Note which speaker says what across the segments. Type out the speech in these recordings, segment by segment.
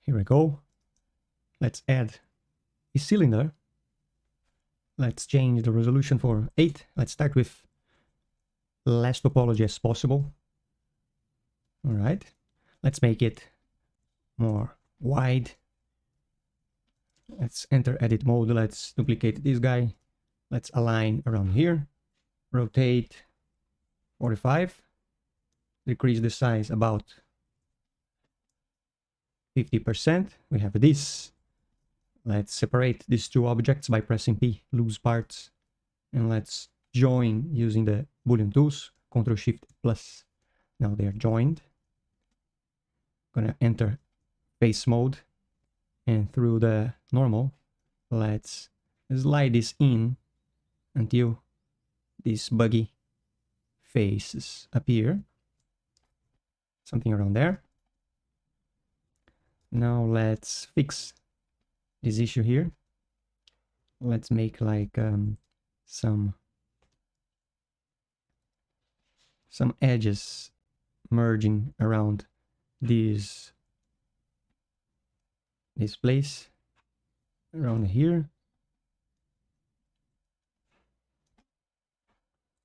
Speaker 1: Here we go. Let's add a cylinder. Let's change the resolution for 8. Let's start with less topology as possible. All right. Let's make it more wide. Let's enter edit mode. Let's duplicate this guy. Let's align around here. Rotate 45. Decrease the size about 50%. We have this. Let's separate these two objects by pressing P, loose parts. And let's join using the Boolean tools, Ctrl+Shift+. Now they are joined. Gonna enter face mode. And through the normal, let's slide this in until these buggy faces appear. Something around there. Now let's fix this issue here. Let's make like some edges merging around this place around here.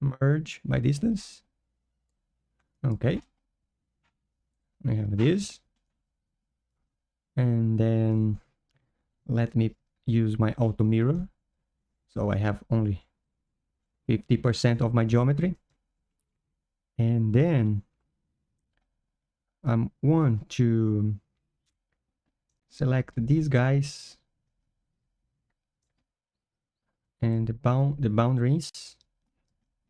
Speaker 1: Merge by distance. Okay. We have this. And then let me use my auto mirror. So I have only 50% of my geometry. And then I want to select these guys and the boundaries,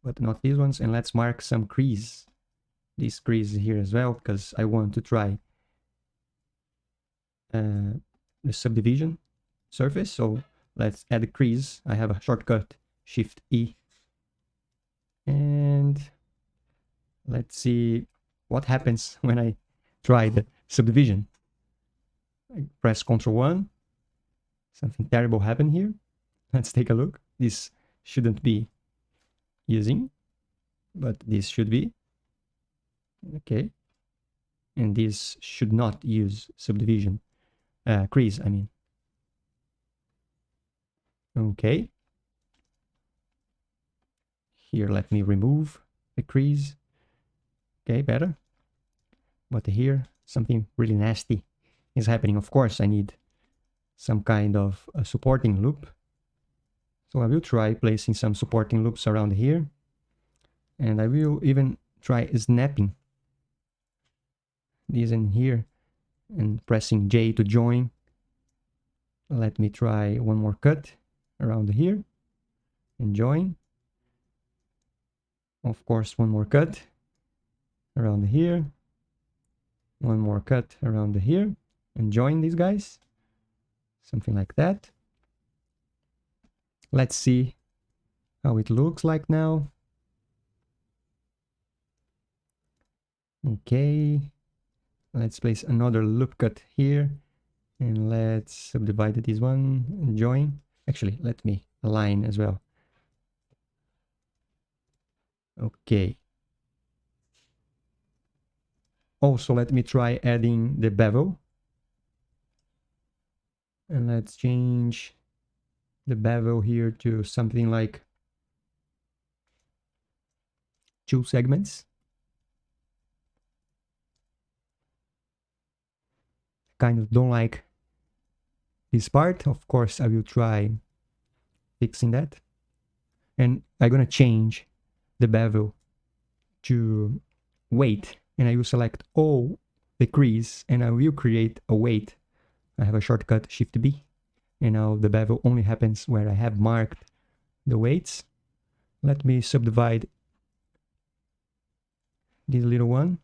Speaker 1: but not these ones. And let's mark some crease. This crease here as well, because I want to try the subdivision surface. So let's add a crease. I have a shortcut, Shift E. And let's see what happens when I try the subdivision. I press Ctrl+1. Something terrible happened here. Let's take a look. This shouldn't be using, but this should be. Okay. And this should not use subdivision. Crease, I mean. Okay. Here, let me remove the crease. Okay, better. But here, something really nasty is happening. Of course, I need some kind of a supporting loop. So I will try placing some supporting loops around here. And I will even try snapping these in here and pressing J to join. Let me try one more cut around here and join. Of course, one more cut around here. One more cut around here and join these guys. Something like that. Let's see how it looks like now. Okay. Let's place another loop cut here. And let's subdivide this one and join. Actually, let me align as well. Okay. Also, let me try adding the bevel. And let's change the bevel here to something like 2 segments. Kind of don't like this part. Of course, I will try fixing that. And I'm gonna change the bevel to weight. And I will select all the crease and I will create a weight. I have a shortcut, Shift B. And now the bevel only happens where I have marked the weights. Let me subdivide this little one.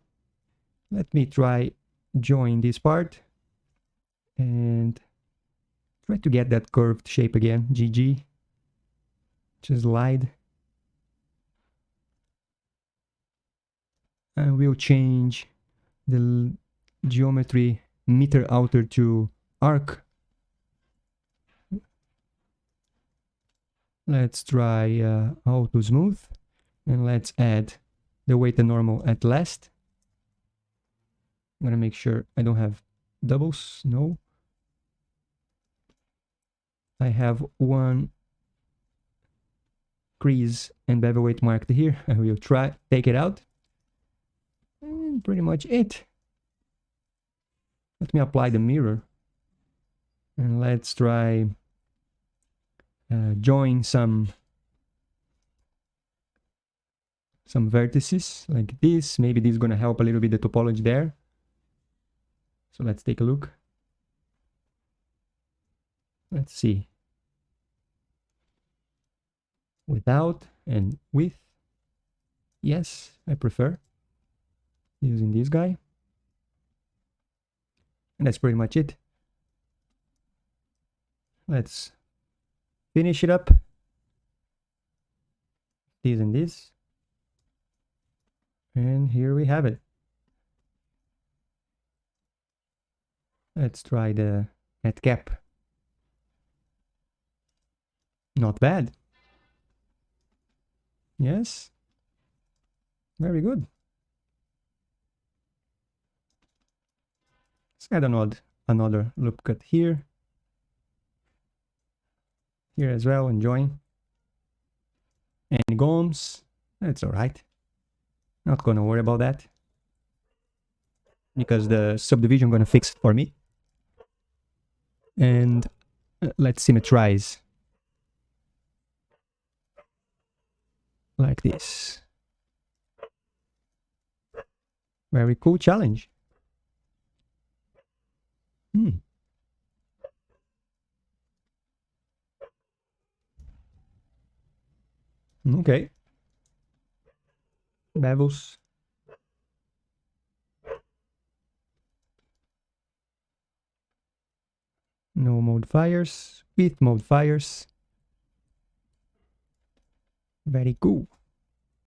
Speaker 1: Let me try join this part and try to get that curved shape again. GG. Just slide. And we'll change the geometry meter outer to arc. Let's try auto smooth and let's add the weight and normal at last. I'm gonna make sure I don't have doubles, no. I have one crease and bevel weight marked here. I will try take it out. And pretty much it. Let me apply the mirror. And let's try join some vertices like this. Maybe this is going to help a little bit the topology there. So let's take a look. Let's see. Without and with. Yes, I prefer using this guy. And that's pretty much it. Let's finish it up. This and this. And here we have it. Let's try the net cap. Not bad. Yes. Very good. Let's add another loop cut here. Here as well, and join. And GOMs. That's alright. Not gonna worry about that, because the subdivision gonna fix it for me. And let's symmetrize like this. Very cool challenge. Okay. Bevels. No modifiers. With modifiers. Very cool.